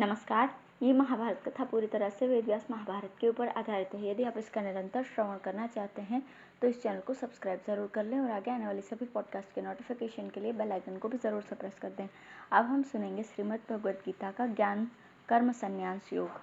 नमस्कार। ये महाभारत कथा पूरी तरह से वेद व्यास महाभारत के ऊपर आधारित है। यदि आप इसका निरंतर श्रवण करना चाहते हैं तो इस चैनल को सब्सक्राइब जरूर कर लें और आगे आने वाली सभी पॉडकास्ट के नोटिफिकेशन के लिए बेल आइकन को भी जरूर से प्रेस कर दें। अब हम सुनेंगे श्रीमद् भगवद गीता का ज्ञान कर्म संन्यास योग।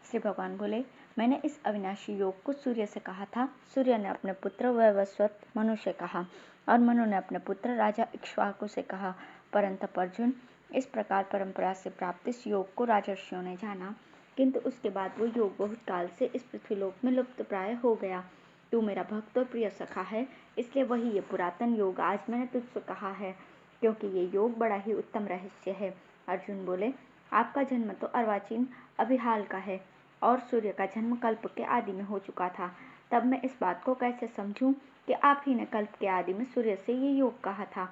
श्री भगवान बोले, मैंने इस अविनाशी योग को सूर्य से कहा था। सूर्य ने अपने पुत्र वैवस्वत मनु से कहा और मनु ने अपने पुत्र राजा इक्ष्वाकु से कहा। परंतु अर्जुन, इस प्रकार परंपरा से प्राप्त इस योग को राजर्षियों ने जाना, किंतु उसके बाद वो योग बहुत काल से इस पृथ्वीलोक में लुप्त प्राय हो गया। तू मेरा भक्त और प्रिय सखा है, इसलिए वही ये पुरातन योग आज मैंने तुझसे कहा है, क्योंकि ये योग बड़ा ही उत्तम रहस्य है। अर्जुन बोले, आपका जन्म तो अर्वाचीन अभिहाल का है और सूर्य का जन्म कल्प के आदि में हो चुका था। तब मैं इस बात को कैसे समझूं कि आप ही ने कल्प के आदि में सूर्य से ये योग कहा था।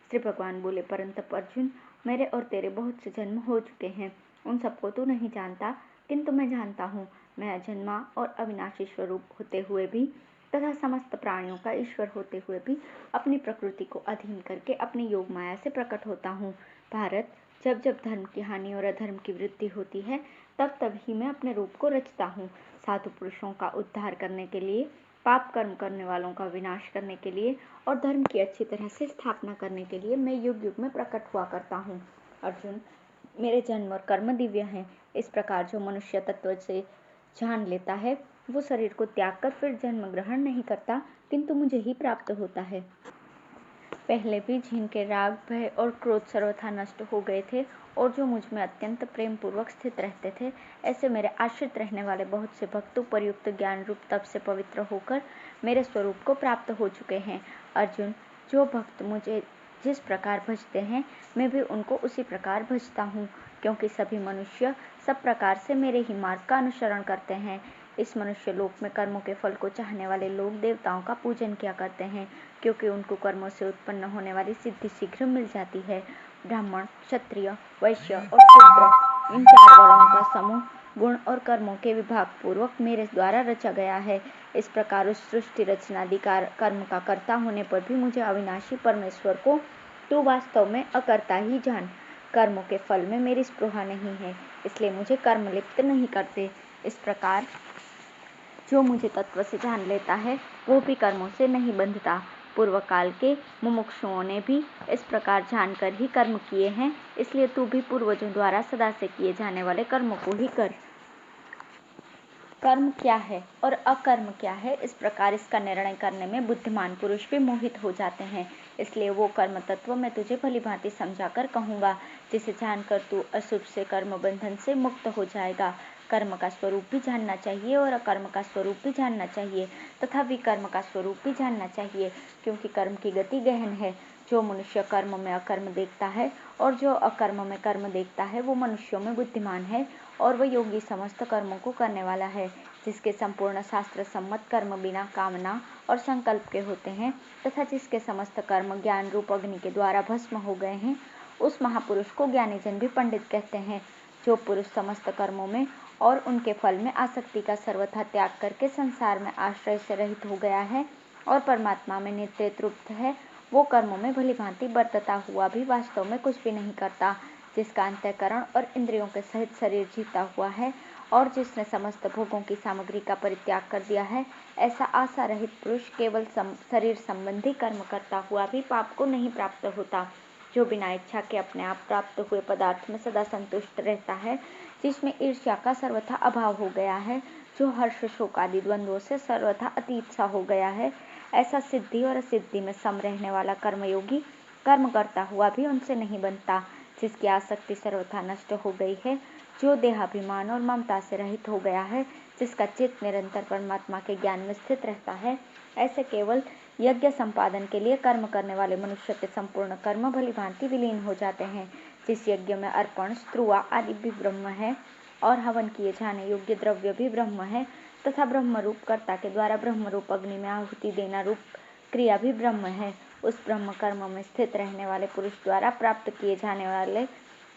श्री भगवान बोले, परंतु अर्जुन, मेरे और तेरे बहुत से जन्म हो चुके हैं, उन सबको तू नहीं जानता, किंतु मैं जानता हूँ। मैं अजन्मा और अविनाशी स्वरूप होते हुए भी तथा समस्त प्राणियों का ईश्वर होते हुए भी अपनी प्रकृति को अधीन करके अपनी योग माया से प्रकट होता हूँ। भारत, जब जब धर्म की हानि और अधर्म की वृद्धि होती है, तब तब ही मैं अपने रूप को रचता हूँ। साधु पुरुषों का उद्धार करने के लिए, पाप कर्म करने वालों का विनाश करने के लिए और धर्म की अच्छी तरह से स्थापना करने के लिए मैं युग युग में प्रकट हुआ करता हूँ। अर्जुन, मेरे जन्म और कर्म दिव्य हैं। इस प्रकार जो मनुष्य तत्व से जान लेता है, वो शरीर को त्याग कर फिर जन्म ग्रहण नहीं करता, किंतु मुझे ही प्राप्त होता है। पहले भी जिनके राग, भय और क्रोध सर्वथा नष्ट हो गए थे और जो मुझ में अत्यंत प्रेम पूर्वक स्थित रहते थे, ऐसे मेरे आश्रित रहने वाले बहुत से भक्त उपयुक्त ज्ञान रूप तप से पवित्र होकर मेरे स्वरूप को प्राप्त हो चुके हैं। अर्जुन, जो भक्त मुझे जिस प्रकार भजते हैं, मैं भी उनको उसी प्रकार भजता हूँ, क्योंकि सभी मनुष्य सब प्रकार से मेरे ही मार्ग का अनुसरण करते हैं। इस मनुष्य लोक में कर्मों के फल को चाहने वाले लोग देवताओं का पूजन किया करते हैं, क्योंकि उनको कर्मों से उत्पन्न होने वाली सिद्धि शीघ्र मिल जाती है। ब्राह्मण, क्षत्रिय, वैश्य और शूद्र, इन चार वर्णों का समूह गुण और कर्मों के विभाग पूर्वक मेरे द्वारा रचा गया है। इस प्रकार उस सृष्टि रचनादि कर्म का कर्ता होने पर भी मुझे अविनाशी परमेश्वर को तू वास्तव में अकर्ता ही जान। कर्मों के फल में मेरी स्पृहा नहीं है, इसलिए मुझे कर्म लिप्त नहीं करते। इस प्रकार जो मुझे तत्व से जान लेता है, वो भी कर्मों से नहीं बंधता। पूर्व काल के मुमुक्षुओं ने भी इस प्रकार जानकर ही कर्म किए हैं, इसलिए तू भी पूर्वजों द्वारा सदा से किए जाने वाले कर्मों को ही कर। कर्म क्या है और अकर्म क्या है, इस प्रकार इसका निर्णय करने में बुद्धिमान पुरुष भी मोहित हो जाते हैं। इसलिए वो कर्म तत्व मैं तुझे भलीभांति समझाकर कहूँगा, जिसे जानकर तू अशुभ से कर्म बंधन से मुक्त हो जाएगा। कर्म का स्वरूप भी जानना चाहिए और अकर्म का स्वरूप भी जानना चाहिए तथा विकर्म का स्वरूप भी जानना चाहिए, क्योंकि कर्म की गति गहन है। जो मनुष्य कर्म में अकर्म देखता है और जो अकर्म में कर्म देखता है, वो मनुष्यों में बुद्धिमान है और वह योगी समस्त कर्मों को करने वाला है। जिसके संपूर्ण शास्त्र सम्मत कर्म बिना कामना और संकल्प के होते हैं तथा जिसके समस्त कर्म ज्ञान रूप अग्नि के द्वारा भस्म हो गए हैं, उस महापुरुष को ज्ञानीजन भी पंडित कहते हैं। जो पुरुष समस्त कर्मों में और उनके फल में आसक्ति का सर्वथा त्याग करके संसार में आश्रय से रहित हो गया है और परमात्मा में नित्य तृप्त है, वो कर्मों में भलीभांति बरतता हुआ भी वास्तव में कुछ भी नहीं करता। जिसका अंतःकरण और इंद्रियों के सहित शरीर जीता हुआ है और जिसने समस्त भोगों की सामग्री का परित्याग कर दिया है, ऐसा आशा रहित पुरुष केवल शरीर संबंधी कर्म करता हुआ भी पाप को नहीं प्राप्त होता। जो बिना इच्छा के अपने आप प्राप्त हुए पदार्थ में सदा संतुष्ट रहता है, जिसमें ईर्ष्या का सर्वथा अभाव हो गया है, जो हर्ष शोक आदि द्वंद्वों से सर्वथा अतीत सा हो गया है, ऐसा सिद्धि और असिद्धि में सम रहने वाला कर्मयोगी कर्म करता हुआ भी उनसे नहीं बनता। जिसकी आसक्ति सर्वथा नष्ट हो गई है, जो देहाभिमान और ममता से रहित हो गया है, जिसका चित्त निरंतर परमात्मा के ज्ञान में स्थित रहता है, ऐसे केवल यज्ञ संपादन के लिए कर्म करने वाले मनुष्य के संपूर्ण कर्म भलीभांति विलीन हो जाते हैं। जिस यज्ञ में अर्पण, स्त्रुआ आदि भी ब्रह्म है और हवन किए जाने योग्य द्रव्य भी ब्रह्म है तथा ब्रह्म रूप कर्ता के द्वारा ब्रह्म रूप अग्नि में आहुति देना रूप क्रिया भी ब्रह्म है, उस ब्रह्म कर्म में स्थित रहने वाले पुरुष द्वारा प्राप्त किए जाने वाले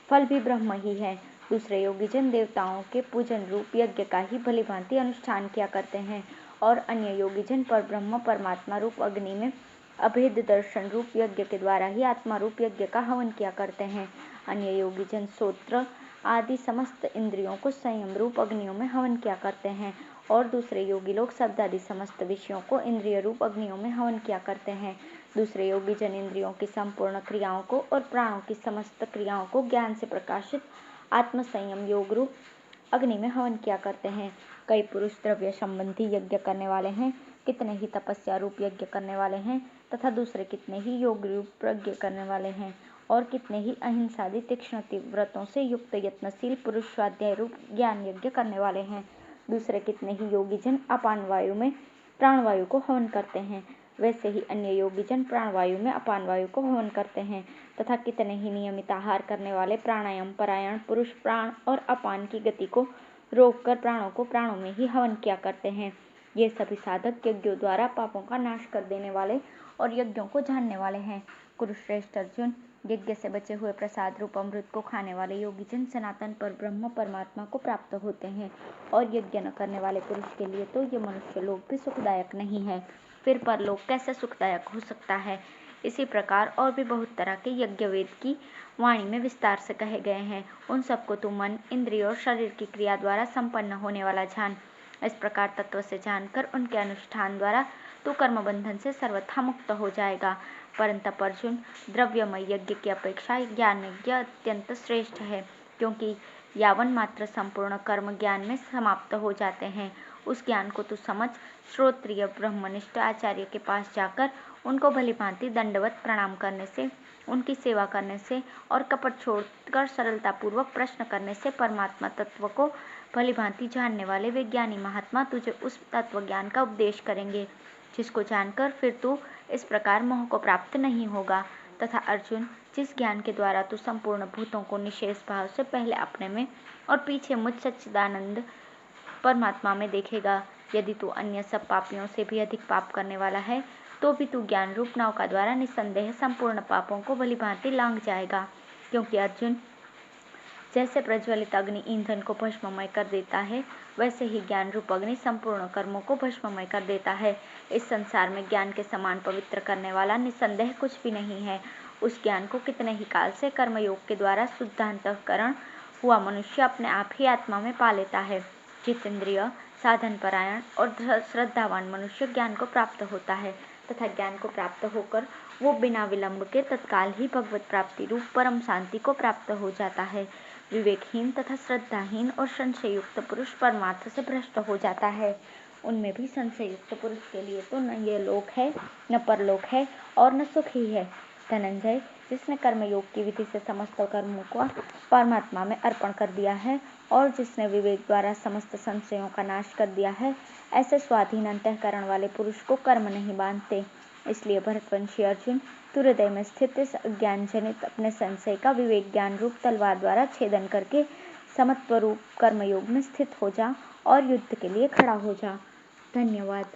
फल भी ब्रह्म ही है। दूसरे योगीजन देवताओं के पूजन रूप यज्ञ का ही भलीभांति अनुष्ठान किया करते हैं और अन्य योगीजन पर ब्रह्म परमात्मा रूप अग्नि में अभेद दर्शन रूप यज्ञ के द्वारा ही आत्मा रूप यज्ञ का हवन किया करते हैं। अन्य योगीजन स्तोत्र आदि समस्त इंद्रियों को संयम रूप अग्नियों में हवन किया करते हैं, और दूसरे योगी लोग शब्द आदि समस्त विषयों को इंद्रिय रूप अग्नियों में हवन किया करते हैं। दूसरे योगी जन इंद्रियों की संपूर्ण क्रियाओं को और प्राणों की समस्त क्रियाओं को ज्ञान से प्रकाशित आत्म संयम योग रूप अग्नि में हवन किया करते हैं। कई पुरुष द्रव्य संबंधी यज्ञ करने वाले हैं, कितने ही तपस्या रूप यज्ञ करने वाले हैं, तथा दूसरे कितने ही योग रूप यज्ञ करने वाले हैं, और कितने ही अहिंसादि तीक्ष्ण व्रतों से युक्त यत्नशील पुरुष स्वाध्याय रूप ज्ञान यज्ञ करने वाले हैं। दूसरे कितने ही योगी जन अपान वायु में प्राणवायु को हवन करते हैं, वैसे ही अन्य योगी जन प्राणवायु में अपान वायु को हवन करते हैं। तथा कितने ही नियमित आहार करने वाले प्राणायाम परायण पुरुष प्राण और अपान की गति को रोककर प्राणों को प्राणों में ही हवन किया करते हैं। ये सभी साधक यज्ञों द्वारा पापों का नाश कर देने वाले और यज्ञों को जानने वाले हैं। कुरुश्रेष्ठ अर्जुन, यज्ञ से बचे हुए प्रसाद रूप अमृत को खाने वाले योगी जन सनातन पर ब्रह्म परमात्मा को प्राप्त होते हैं, और यज्ञ न करने वाले पुरुष के लिए तो ये मनुष्य लोक भी सुखदायक नहीं है, फिर परलोक कैसे सुखदायक हो सकता है। इसी प्रकार और भी बहुत तरह के यज्ञ वेद की वाणी में विस्तार से कहे गए हैं। उन सबको तू मन, इंद्रिय और शरीर की क्रिया द्वारा संपन्न होने वाला जान। इस प्रकार तत्व से जानकर उनके अनुष्ठान द्वारा तू कर्म बंधन से सर्वथा मुक्त हो जाएगा। परंतप अर्जुन, द्रव्यमय यज्ञ की अपेक्षा ज्ञान यज्ञ अत्यंत श्रेष्ठ है, क्योंकि यावन मात्र संपूर्ण कर्म ज्ञान में समाप्त हो जाते हैं। उस ज्ञान को तू समझ श्रोत्रिय ब्रह्मनिष्ठ आचार्य के पास जाकर उनको भली भांति दंडवत प्रणाम करने से, उनकी सेवा करने से और कपट छोड़कर सरलतापूर्वक प्रश्न करने से परमात्मा तत्व को भली भांति जानने वाले विज्ञानी महात्मा तुझे उस तत्व ज्ञान का उपदेश करेंगे, जिसको जानकर फिर तू इस प्रकार मोह को प्राप्त नहीं होगा। तथा अर्जुन, जिस ज्ञान के द्वारा तू संपूर्ण भूतों को निशेष भाव से पहले अपने में और पीछे मुझ सच्चिदानंद परमात्मा में देखेगा, यदि तू अन्य सब पापियों से भी अधिक पाप करने वाला है, तो भी तू ज्ञान रूप नौका द्वारा निसंदेह संपूर्ण पापों को भली भांति लांघ जाएगा। क्योंकि अर्जुन, जैसे प्रज्वलित अग्नि ईंधन को भस्ममय कर देता है, वैसे ही ज्ञान रूप अग्नि संपूर्ण कर्मों को भस्ममय कर देता है। इस संसार में ज्ञान के समान पवित्र करने वाला निसंदेह कुछ भी नहीं है। उस ज्ञान को कितने ही काल से कर्मयोग के द्वारा शुद्ध अंतःकरण हुआ मनुष्य अपने आप ही आत्मा में पा लेता है। जितेंद्रिय, साधन परायण और श्रद्धावान मनुष्य ज्ञान को प्राप्त होता है, तथा ज्ञान को प्राप्त होकर वो बिना विलंब के तत्काल ही भगवत प्राप्ति रूप परम शांति को प्राप्त हो जाता है। विवेकहीन तथा श्रद्धाहीन और संशयुक्त पुरुष परमार्थ से भ्रष्ट हो जाता है। उनमें भी संशयुक्त पुरुष के लिए तो न ये लोक है, न परलोक है, और न सुख ही है। धनंजय, जिसने कर्मयोग की विधि से समस्त कर्मों को परमात्मा में अर्पण कर दिया है और जिसने विवेक द्वारा समस्त संशयों का नाश कर दिया है, ऐसे स्वाधीन अंतःकरण वाले पुरुष को कर्म नहीं बांधते। इसलिए भरतवंशी अर्जुन, तू हृदय में स्थित इस अज्ञान जनित अपने संशय का विवेक ज्ञान रूप तलवार द्वारा छेदन करके समत्व रूप कर्मयोग में स्थित हो जा और युद्ध के लिए खड़ा हो जा। धन्यवाद।